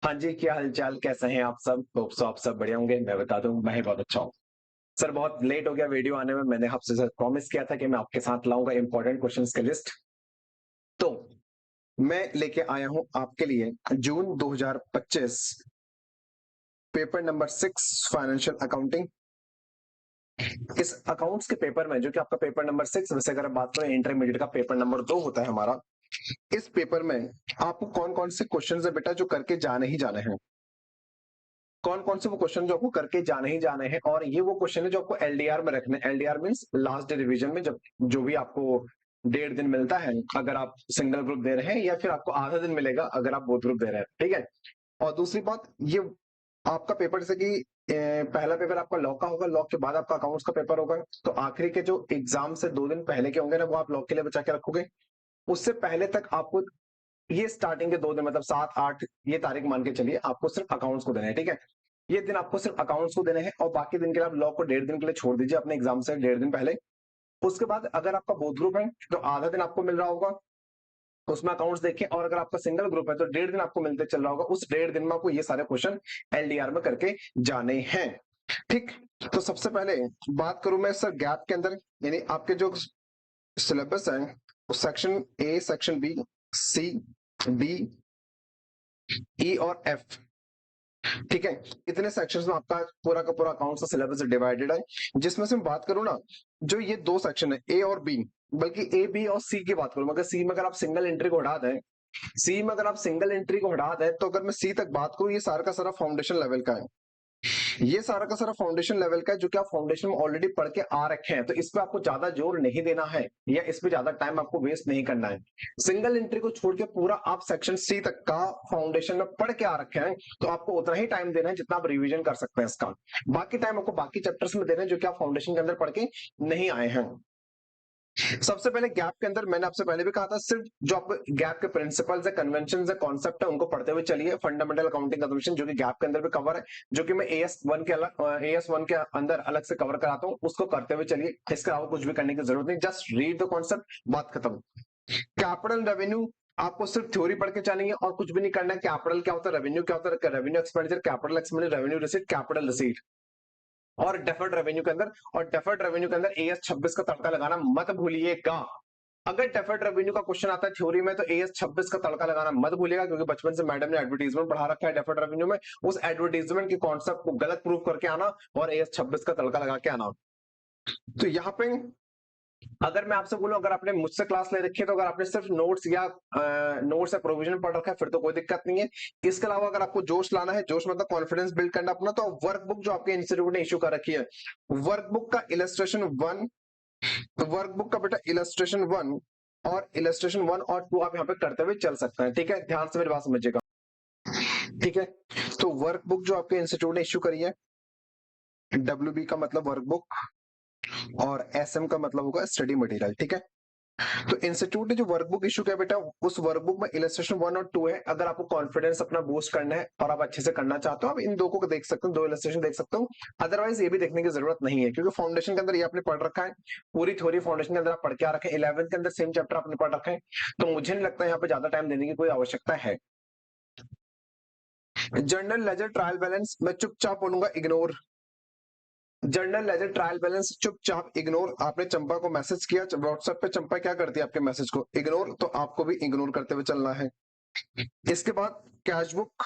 हाँ जी, क्या हाल-चाल? कैसे हैं आप सब? होप सो आप सब बढ़िया होंगे। मैं बता दूँ, मैं बहुत अच्छा हूँ। सर बहुत लेट हो गया वीडियो आने में। मैंने आपसे सर प्रॉमिस किया था कि मैं आपके साथ लाऊँगा इम्पोर्टेंट क्वेश्चन्स की लिस्ट। तो मैं लेके आया हूँ आपके लिए जून 2025 पेपर नंबर 6 फाइनेंशियल अकाउंटिंग। इस अकाउंट्स के पेपर में जो कि आपका पेपर नंबर 6 वैसे अगर आप बात करें इंटरमीडिएट का पेपर नंबर 2 होता है हमारा। इस पेपर में आपको कौन-कौन से क्वेश्चन्स है बेटा जो करके जाने ही जाने हैं। कौन-कौन से वो क्वेश्चन जो आपको करके जाने ही जाने हैं और ये वो क्वेश्चन है जो आपको एलडीआर में रखने हैं। LDR means last day revision में जब जो भी आपको 1.5 दिन मिलता है अगर आप सिंगल ग्रुप दे रहे हैं या फिर आपको आधा दिन मिलेगा अगर आप बोथ ग्रुप दे रहे हैं, ठीक है? और दूसरी बात ये आपका पेपर जैसे कि पहला पेपर आपका लॉ का होगा, लॉ के बाद आपका अकाउंट्स का पेपर होगा, तो आखिरी के जो एग्जाम से 2 दिन पहले के होंगे ना वो आप लॉ के लिए बचा के रखोगे। उससे पहले तक आपको ये स्टार्टिंग के 2 दिन मतलब 7-8 ये तारीख मान के चलिए आपको सिर्फ अकाउंट्स को देना है, ठीक है? ये दिन आपको सिर्फ अकाउंट्स को देने हैं और बाकी दिन के लिए आप लॉ को 1.5 दिन के लिए छोड़ दीजिए अपने एग्जाम से 1.5 दिन पहले। उसके बाद अगर आपका बोथ ग्रुप है तो आधा दिन आपको मिल रहा होगा उसमें अकाउंट्स देखें और अगर आपका सिंगल ग्रुप है तो 1.5 दिन आपको मिलते चल रहा होगा। उस 1.5 दिन में आपको ये सारे क्वेश्चन एलडीआर में करके जाने हैं। ठीक, तो सबसे पहले बात करूं मैं सर गैप के अंदर यानी आपके जो सिलेबस है section A, section B, C, D, E और एफ, ठीक है? इतने सेक्शंस में आपका पूरा का पूरा अकाउंट्स का सिलेबस डिवाइडेड है। जिसमें से मैं बात करूं ना, जो ये 2 सेक्शन है ए और बी, बल्कि ए, बी और सी की बात करूं, मगर सी में अगर आप सिंगल एंट्री को हटा दें, सी में अगर आप सिंगल एंट्री को हटा दें, तो अगर मैं सी तक बात करूं, ये सारा का सारा फाउंडेशन लेवल का है। ये सारा का सारा फाउंडेशन लेवल का है जो कि आप फाउंडेशन में ऑलरेडी पढ़ के आ रखे हैं, तो इस पे आपको ज्यादा जोर नहीं देना है या इस पे ज्यादा टाइम आपको वेस्ट नहीं करना है। सिंगल एंट्री को छोड़ के पूरा आप सेक्शन सी तक का फाउंडेशन में पढ़ के आ रखे हैं, तो आपको उतना ही टाइम देना है जितना आप रिवीजन कर सकते हैं इसका। बाकी टाइम आपको बाकी चैप्टर्स में देना है जो कि आप फाउंडेशन के अंदर पढ़ के नहीं आए हैं। सबसे पहले गैप के अंदर मैंने आपसे पहले भी कहा था सिर्फ जो आपको गैप के प्रिंसिपल्स है, कन्वेंशंस है, कॉन्सेप्ट है, उनको पढ़ते हुए चलिए। फंडामेंटल अकाउंटिंग कंजम्पशन जो कि गैप के अंदर भी कवर है, जो कि मैं एएस 1 के अंदर अलग से कवर कराता हूं, उसको करते हुए चलिए। इसके अलावा कुछ भी करने की जरूरत नहीं, जस्ट रीड द कॉन्सेप्ट, बात खत्म। कैपिटल रेवेन्यू आपको सिर्फ थ्योरी पढ़ के चलेंगे और कुछ भी नहीं करना है। कैपिटल क्या होता है, रेवेन्यू क्या होता है, revenue expenditure, capital expenditure, revenue receipt, capital receipt और डेफर्ड रेवेन्यू के अंदर। और डेफर्ड रेवेन्यू के अंदर एएस 26 का तड़का लगाना मत भूलिएगा। अगर डेफर्ड रेवेन्यू का क्वेश्चन आता है थ्योरी में तो एएस 26 का तड़का लगाना मत भूलिएगा, क्योंकि बचपन से मैडम ने एडवर्टीजमेंट पढ़ा रखा है डेफर्ड रेवेन्यू में। उस एडवर्टीजमेंट के कॉन्सेप्ट को गलत प्रूव करके आना और एएस 26 का तड़का लगा के आना। तो यहाँ पे अगर मैं आपसे बोलूं, अगर आपने मुझसे क्लास ले रखी है तो अगर आपने सिर्फ नोट्स या प्रोविजन पढ़ रखा है फिर तो कोई दिक्कत नहीं है। इसके अलावा अगर आपको जोश लाना है, जोश मतलब कॉन्फिडेंस बिल्ड करना अपना, तो वर्कबुक जो आपके इंस्टीट्यूट ने इशू कर रखी है, वर्कबुक का इलस्ट्रेशन 1, तो वर्कबुक का बेटा इलस्ट्रेशन 1 और इलस्ट्रेशन 1 और 2 आप यहाँ पे करते हुए चल सकते हैं, ठीक है? ध्यान से मेरी बात समझिएगा, ठीक है? तो वर्कबुक जो आपके इंस्टीट्यूट ने इशू करी है, डब्ल्यूबी का मतलब वर्कबुक और एसएम का मतलब होगा स्टडी मटेरियल, ठीक है? तो इंस्टीट्यूट ने जो वर्कबुक इशू किया बेटा, उस वर्कबुक में इलस्ट्रेशन 1 और 2 है। अगर आपको कॉन्फिडेंस अपना बूस्ट करना है और आप अच्छे से करना चाहते हो, आप इन दो को देख सकते हो, 2 इलस्ट्रेशन देख सकते हो। अदरवाइज ये भी देखने की जरूरत नहीं है, क्योंकि फाउंडेशन के अंदर ये आपने पढ़ रखा है, पूरी थ्योरी फाउंडेशन के अंदर आप पढ़ के आ रखे हैं, 11th के अंदर सेम चैप्टर आपने पढ़ रखा है, तो मुझे नहीं लगता यहाँ पे ज्यादा टाइम देने की कोई आवश्यकता है। जर्नल लेजर ट्रायल बैलेंस मैं चुपचाप बोलूंगा ignore. Journal ledger trial balance चुपचाप इग्नोर। आपने चंपा को मैसेज किया व्हाट्सएप पे, चंपा क्या करती है आपके मैसेज को, इग्नोर, तो आपको भी इग्नोर करते हुए चलना है। इसके बाद कैश बुक,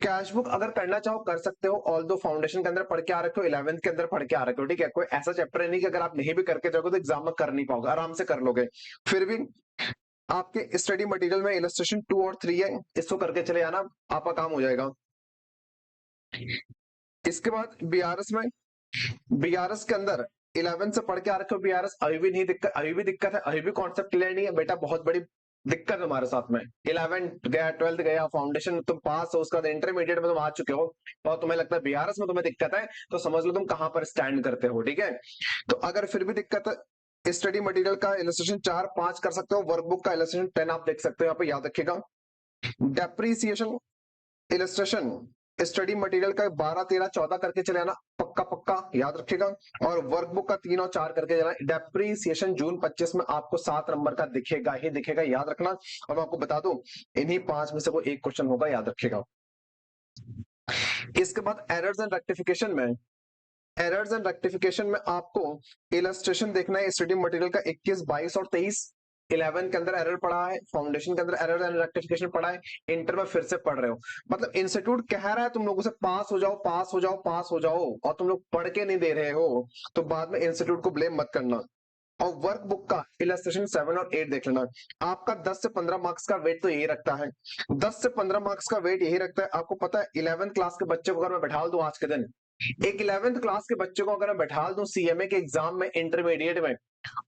कैश बुक अगर करना चाहो कर सकते हो, ऑल दो फाउंडेशन के अंदर पढ़ के आ रखे हो, 11th के अंदर पढ़ के आ रखे हो, ठीक है? कोई ऐसा चैप्टर नहीं कि अगर आप नहीं भी करके जाओगे तो एग्जाम में कर नहीं पाओगे, आराम से कर लोगे। फिर भी आपके स्टडी मटेरियल में इलस्ट्रेशन 2 और 3 है, इसको करके चले आना, आपका काम हो जाएगा। इसके बाद बीआरएस में, बीआरएस के अंदर 11 से पढ़ के आ रखे हो बीआरएस, अभी भी नहीं दिक्कत, अभी भी दिक्कत है, अभी भी कॉन्सेप्ट क्लियर नहीं है बेटा, बहुत बड़ी दिक्कत है हमारे साथ में। 11th गया, 12th गया, फाउंडेशन तुम पास हो, उसका इंटरमीडिएट में तुम आ चुके हो और तुम्हें लगता है बीआरएस में तुम्हें दिक्कत है, तो समझ लो तुम कहां पर स्टैंड करते हो, ठीक है? तो अगर फिर भी दिक्कत है, स्टडी मटेरियल का इलस्ट्रेशन 4-5 कर सकते हो, वर्कबुक का इलस्ट्रेशन 10 आप देख सकते हो, यहाँ पे याद रखिएगा। डेप्रीसिएशन इलस्ट्रेशन स्टडी मटेरियल का 12, 13, 14 करके चले आना, पक्का पक्का याद रखिएगा। और वर्कबुक का 3 और 4 करके जाना। डेप्रीसिएशन जून 25 में आपको 7 नंबर का दिखेगा ही दिखेगा, याद रखना। और मैं आपको बता दूं, इन्हीं 5 में से कोई एक क्वेश्चन होगा, याद रखिएगा। इसके बाद एरर्स एंड रेक्टिफिकेशन में आपको इलस्ट्रेशन देखना है स्टडी मटेरियल का 21, 22 और 23। 11 के अंदर एरर पड़ा है, फाउंडेशन के अंदर एरर एंड रेक्टिफिकेशन पड़ा है, इंटर में फिर से पढ़ रहे हो। मतलब इंस्टीट्यूट कह रहा है तुम लोगों से पास हो जाओ, पास हो जाओ, पास हो जाओ, और तुम लोग पढ़ के नहीं दे रहे हो, तो बाद में इंस्टीट्यूट को ब्लेम मत करना। और वर्कबुक का इलस्ट्रेशन 7 और 8 देख लेना। आपका 10 से 15 मार्क्स का वेट तो यही रखता है, 10 से 15 मार्क्स का वेट यही रखता है। आपको पता है 11th क्लास के बच्चे को अगर मैं बैठा दूं आज के दिन, एक 11th क्लास के बच्चे को अगर मैं बैठा दूं सीएमए के एग्जाम में, इंटरमीडिएट में,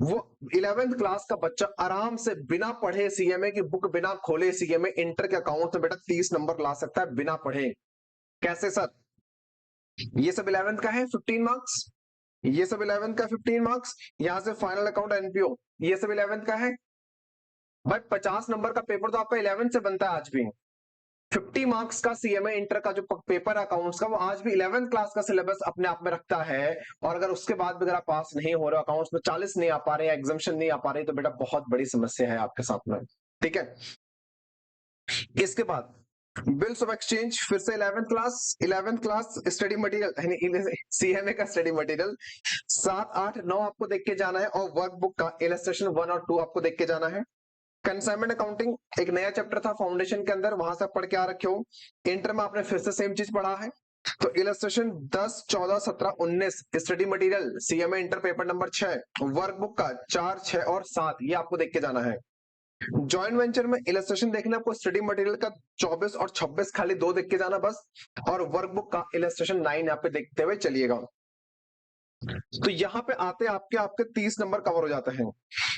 वो 11th क्लास का बच्चा आराम से बिना पढ़े सीएमए की बुक बिना खोले सीएमए इंटर के अकाउंट में बेटा 30 नंबर ला सकता है बिना पढ़े। कैसे सर? ये सब 11th का है 15 मार्क्स, ये सब 11th का 15 मार्क्स, यहां से फाइनल अकाउंट एनपीओ, ये सब 11th का है भाई। 50 नंबर का पेपर तो आपका 11th से बनता है आज भी। 50 मार्क्स का सीएमए इंटर का जो पेपर अकाउंट्स का, वो आज भी 11th क्लास का सिलेबस अपने आप में रखता है। और अगर उसके बाद भी अगर आप पास नहीं हो रहे हो, अकाउंट्स में 40 नहीं आ पा रहे, एग्जामिशन नहीं आ पा रही, तो बेटा बहुत बड़ी समस्या है आपके साथ में। ठीक है, इसके बाद बिल्स ऑफ एक्सचेंज, फिर से 11th class study material CMA का स्टडी मटेरियल 7, 8, 9 आपको देख के जाना है, और वर्कबुक का इलस्ट्रेशन 1 और 2 आपको देख के जाना है। कंसाइनमेंट अकाउंटिंग एक नया चैप्टर था फाउंडेशन के अंदर, वहां से पढ़ के आ रखे हो। इंटर में आपने फिर से सेम चीज पढ़ा है, तो illustration 10, 14, 17, 19 study material CMA inter paper number 6, workbook का 4, 6 और 7 ये आपको देख के जाना है। जॉइंट वेंचर में इलस्ट्रेशन देखना आपको स्टडी मटेरियल का 24 और 26, खाली 2 देख के जाना बस, और वर्कबुक का इलस्ट्रेशन 9 यहाँ पे देखते हुए चलिएगा। तो यहाँ पे आते आपके आपके 30 नंबर कवर हो जाते हैं।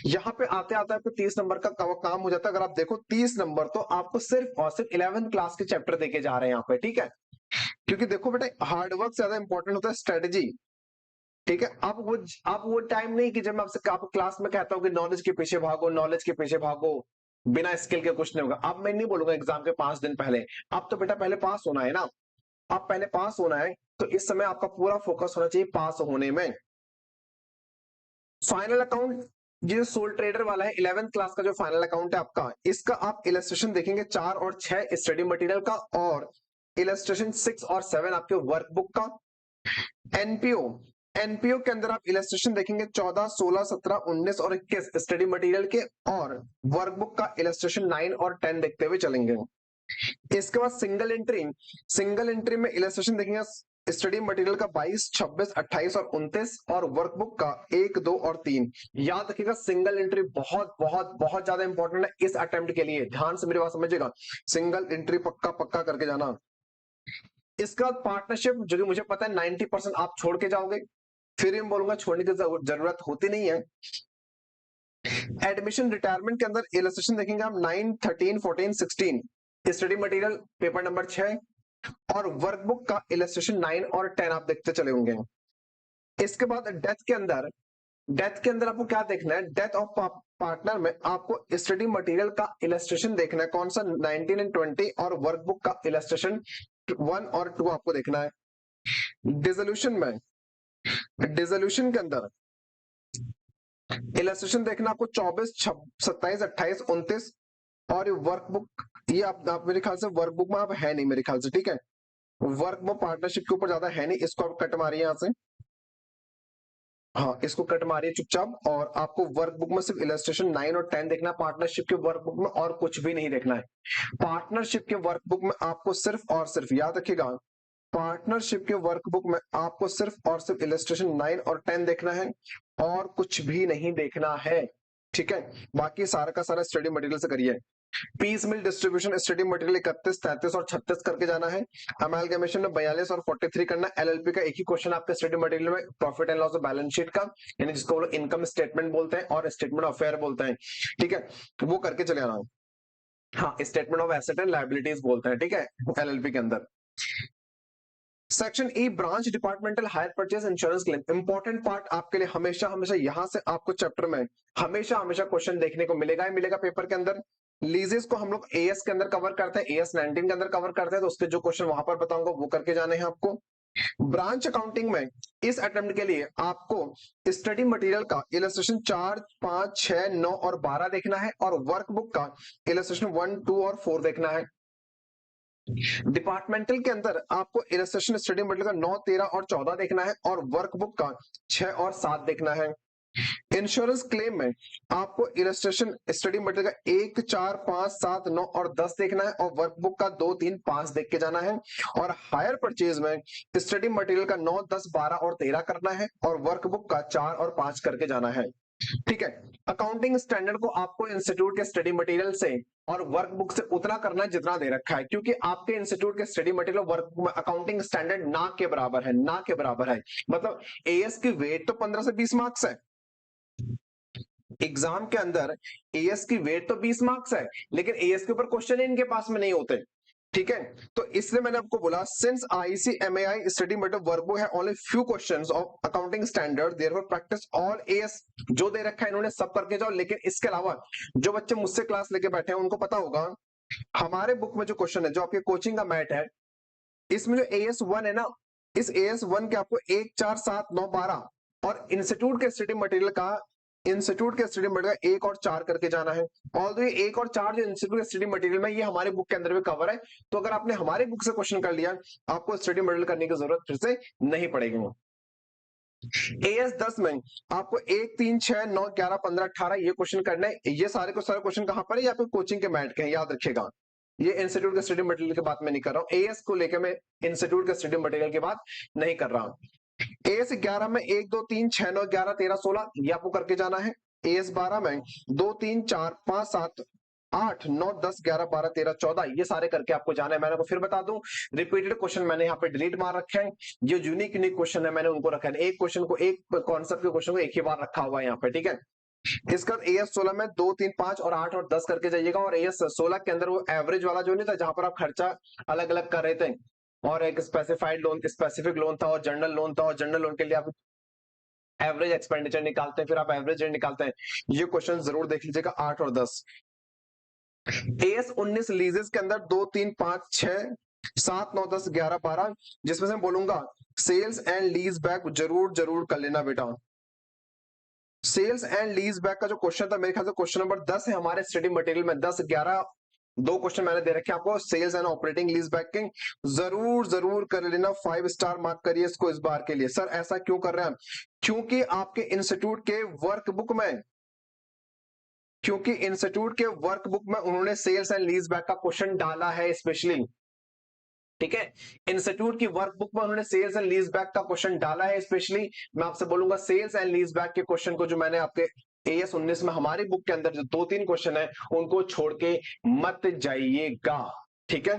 यहाँ पे आते आते आपके 30 नंबर का काम हो जाता है। अगर आप देखो 30 नंबर तो आपको सिर्फ और सिर्फ 11th क्लास के चैप्टर देके जा रहे हैं यहाँ पे, ठीक है। क्योंकि देखो बेटा हार्डवर्क ज्यादा इंपॉर्टेंट होता है स्ट्रेटेजी, ठीक है। आप वो टाइम नहीं कि जब मैं आपसे आप क्लास में कहता हूँ कि नॉलेज के पीछे भागो, नॉलेज के पीछे भागो, बिना स्किल के कुछ नहीं होगा। अब मैं नहीं बोलूंगा एग्जाम के 5 दिन पहले, अब तो बेटा पहले पास होना है ना, अब पहले पास होना है, तो इस समय आपका पूरा फोकस होना चाहिए पास होने में। फाइनल अकाउंट, ये सोल ट्रेडर वाला है 11th क्लास का जो फाइनल अकाउंट है आपका, इसका आप इलस्ट्रेशन देखेंगे 4 और 6 स्टडी मटेरियल का, और इलस्ट्रेशन 6 और 7 आपके वर्कबुक का। एनपीओ, एनपीओ के अंदर आप इलस्ट्रेशन देखेंगे 14, 16, 17, 19 और 21 स्टडी मटेरियल के, और वर्कबुक का इलस्ट्रेशन 9 और 10 देखते हुए चलेंगे। इसके बाद सिंगल एंट्री, सिंगल एंट्री में इलस्ट्रेशन देखेंगे स्टडी मटेरियल का 22, 26, 28 और 29, और वर्कबुक का 1, 2 और 3। याद रखिएगा सिंगल एंट्री बहुत बहुत बहुत ज्यादा इंपॉर्टेंट है इस अटेम्प्ट के लिए, ध्यान से मेरी बात समझिएगा, सिंगल एंट्री पक्का पक्का करके जाना। इसका पार्टनरशिप, जो कि मुझे पता है 90% आप छोड़ के जाओगे, फिर मैं बोलूंगा छोड़ने की जरूरत होती नहीं है। एडमिशन रिटायरमेंट के अंदर इलस्ट्रेशन देखेंगे आप 9, 13, 14, 16 स्टडी मटेरियल पेपर नंबर 6, और वर्कबुक का इलस्ट्रेशन 9 और 10 आप देखते चले होंगे। इसके बाद डेथ के अंदर, डेथ के अंदर आपको क्या देखना है, डेथ ऑफ पार्टनर में आपको स्टडी मटेरियल का इलस्ट्रेशन देखना है, कौन सा 19 एंड 20, और वर्कबुक का इलस्ट्रेशन 1 और 2 आपको देखना है। डिसोल्यूशन में, डिसोल्यूशन के अंदर इलस्ट्रेशन देखना आपको 24, 27, 28, 29, और वर्कबुक, ये आप मेरे ख्याल से वर्कबुक में आप है नहीं मेरे ख्याल से, ठीक है। वर्क में पार्टनरशिप के ऊपर ज्यादा है नहीं, इसको आप कट मारिए यहाँ से, हाँ इसको कट मारिए चुपचाप, और आपको वर्कबुक में सिर्फ इलस्ट्रेशन 9 और 10 देखना है, पार्टनरशिप के वर्कबुक में और कुछ भी नहीं देखना है। पार्टनरशिप के वर्कबुक में आपको सिर्फ और सिर्फ, याद रखिएगा, पार्टनरशिप के वर्कबुक में आपको सिर्फ और सिर्फ इलस्ट्रेशन 9 और 10 देखना है, और कुछ भी नहीं देखना है, ठीक है। बाकी सारा का सारा स्टडी मटेरियल से करिए। पीस मिल डिस्ट्रीब्यूशन स्टडी मटेरियल 31, 33 और 36 करके जाना है। अमेलगमेशन में 42 और 43 करना है। एलएलपी का एक ही क्वेश्चन आपके स्टडी मटेरियल में, profit and loss of balance sheet का, यानी जिसको लोग इनकम स्टेटमेंट बोलते हैं और स्टेटमेंट ऑफ फेयर बोलते हैं, ठीक है, वो करके चले आना। हाँ statement of asset and liabilities बोलते हैं, ठीक है, एलएलपी के अंदर। Section E branch departmental hire purchase insurance claim, important part आपके लिए हमेशा हमेशा यहां से आपको चैप्टर में हमेशा हमेशा क्वेश्चन देखने को मिलेगा ही मिलेगा पेपर के अंदर। लीजेस को हम लोग एएस के अंदर कवर करते हैं, एएस 19 के अंदर कवर करते हैं, तो उसके जो क्वेश्चन वहां पर बताऊंगा वो करके जाने हैं आपको। ब्रांच अकाउंटिंग में इस अटेम्प्ट के लिए आपको स्टडी मटेरियल का इलस्ट्रेशन 4, 5, 6, 9 और 12 देखना है, और वर्कबुक का इलस्ट्रेशन 1, 2 और 4 देखना है। डिपार्टमेंटल के अंदर आपको इलस्ट्रेशन स्टडी मटेरियल का 9, 13 और 14 देखना है और वर्कबुक का 6 और 7 देखना है। इंश्योरेंस क्लेम में आपको इलस्ट्रेशन स्टडी मटेरियल का 1, 4, 5, 7, 9 और 10 देखना है और वर्कबुक का 2, 3, 5 देख के जाना है। और हायर परचेज में स्टडी मटेरियल का 9, 10, 12 और 13 करना है और वर्कबुक का 4 और 5 करके जाना है। ठीक है। अकाउंटिंग स्टैंडर्ड को आपको इंस्टीट्यूट के स्टडी मटेरियल से और वर्कबुक से उतना करना है जितना दे रखा है, क्योंकि आपके इंस्टीट्यूट के स्टडी मटेरियल वर्कबुक में अकाउंटिंग स्टैंडर्ड ना के बराबर है, ना के बराबर है। मतलब एएस की वेट तो 15 से 20 मार्क्स है, एग्जाम के अंदर एएस की वेट तो 20 मार्क्स है, लेकिन एएस के ऊपर क्वेश्चन इनके पास में नहीं होते। ठीक है, तो इसलिए मैंने आपको बोला since ICMAI study material workbook है only few questions of accounting standard therefore practice all AS जो दे रखा है इन्होंने सब करके जाओ। लेकिन इसके अलावा जो बच्चे मुझसे क्लास लेके बैठे हैं उनको पता होगा हमारे बुक में जो क्वेश्चन है, जो आपके कोचिंग का मैट है, इसमें जो AS1 है ना, इस AS1 के आपको 1, 4, 7, 9, 12 और इंस्टीट्यूट के स्टडी मटेरियल का इंस्टीट्यूट के स्टडी मटेरियल 1 और 4 करके जाना है। ऑल्दो ये 1 और 4 जो इंस्टीट्यूट के स्टडी मटेरियल में ये हमारे बुक के अंदर भी कवर है, तो अगर आपने हमारे बुक से क्वेश्चन कर लिया आपको स्टडी मटेरियल करने की जरूरत फिर से नहीं पड़ेगी। AS10 में आपको 1, 3, 6, 9, 11, 15, 18 ये क्वेश्चन करने हैं। ये सारे को सारे क्वेश्चन कहां पर है? यहाँ पे कोचिंग के मैट के हैं, याद रखिएगा। ये इंस्टीट्यूट के स्टडी मटेरियल की बात मैं नहीं कर रहा हूँ, एएस को लेकर मैं इंस्टीट्यूट के स्टडी मटेरियल की बात नहीं कर रहा हूँ। एएस 11 में 1, 2, 3, 6, 9, 11, 13, 16 ये आपको करके जाना है। एएस 12 में 2, 3, 4, 5, 7, 8, 9, 10, 11, 12, 13, 14 ये सारे करके आपको जाना है। मैंने आपको फिर बता दूं रिपीटेड क्वेश्चन मैंने यहाँ पे डिलीट मार रखे हैं, जो यूनिक यूनिक क्वेश्चन है मैंने उनको रखा है। एक क्वेश्चन को, एक कॉन्सेप्ट के क्वेश्चन को एक ही बार रखा हुआ है यहाँ पे। ठीक है, इसका AS16 में 2, 3, 5 और 8 और 10 करके जाइएगा। और AS16 के अंदर वो एवरेज वाला जो नहीं था जहां पर आप खर्चा अलग अलग कर रहे थे, और एक स्पेसिफाइड लोन, स्पेसिफिक लोन था और जनरल लोन था, और जनरल लोन के लिए आप एवरेज एक्सपेंडिचर निकालते हैं, फिर आप एवरेज रेट निकालते हैं। ये क्वेश्चन जरूर देख लीजिएगा 8 और 10। AS19 लीजेस के अंदर 2, 3, 5, 6, 7, 9, 10, 11, 12 जिसमें से बोलूंगा सेल्स एंड लीज बैक जरूर जरूर कर लेना बेटा। सेल्स एंड लीज बैक का जो क्वेश्चन था मेरे ख्याल से क्वेश्चन नंबर 10 है हमारे स्टडी मटेरियल में। 10, 11 दो क्वेश्चन मैंने दे रखे आपको sales and operating lease backing, जरूर जरूर कर लेना। 5 स्टार मार्क करिए इसको इस बार के लिए। सर ऐसा क्यों कर रहे हैं? क्योंकि आपके इंस्टीट्यूट के वर्कबुक में, क्योंकि इंस्टीट्यूट के वर्कबुक में उन्होंने सेल्स एंड लीज बैक का क्वेश्चन डाला है स्पेशली। ठीक है, इंस्टीट्यूट की वर्कबुक में उन्होंने सेल्स एंड लीज बैक का क्वेश्चन डाला है स्पेशली। मैं आपसे बोलूंगा सेल्स एंड लीज बैक के क्वेश्चन को जो मैंने आपके AS19 में हमारी बुक के अंदर जो 2-3 क्वेश्चन है उनको छोड़ के मत जाइएगा। ठीक है,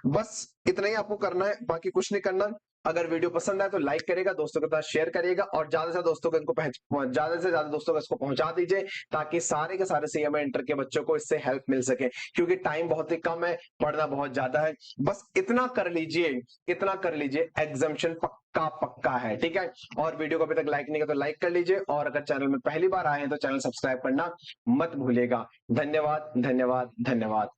बस इतना ही आपको करना है, बाकी कुछ नहीं करना। अगर वीडियो पसंद आए तो लाइक करेगा, दोस्तों के साथ शेयर करिएगा और ज्यादा से ज्यादा दोस्तों को इनको ज्यादा से ज्यादा दोस्तों को इसको पहुंचा दीजिए, ताकि सारे के सारे CMA इंटर के बच्चों को इससे हेल्प मिल सके, क्योंकि टाइम बहुत ही कम है, पढ़ना बहुत ज्यादा है। बस इतना कर लीजिए, इतना कर लीजिए, एग्जामिनेशन पक्का पक्का है। ठीक है, और वीडियो को अभी तक लाइक नहीं किया तो लाइक कर लीजिए, और अगर चैनल में पहली बार आए हैं तो चैनल सब्सक्राइब करना मत भूलिएगा। धन्यवाद धन्यवाद धन्यवाद।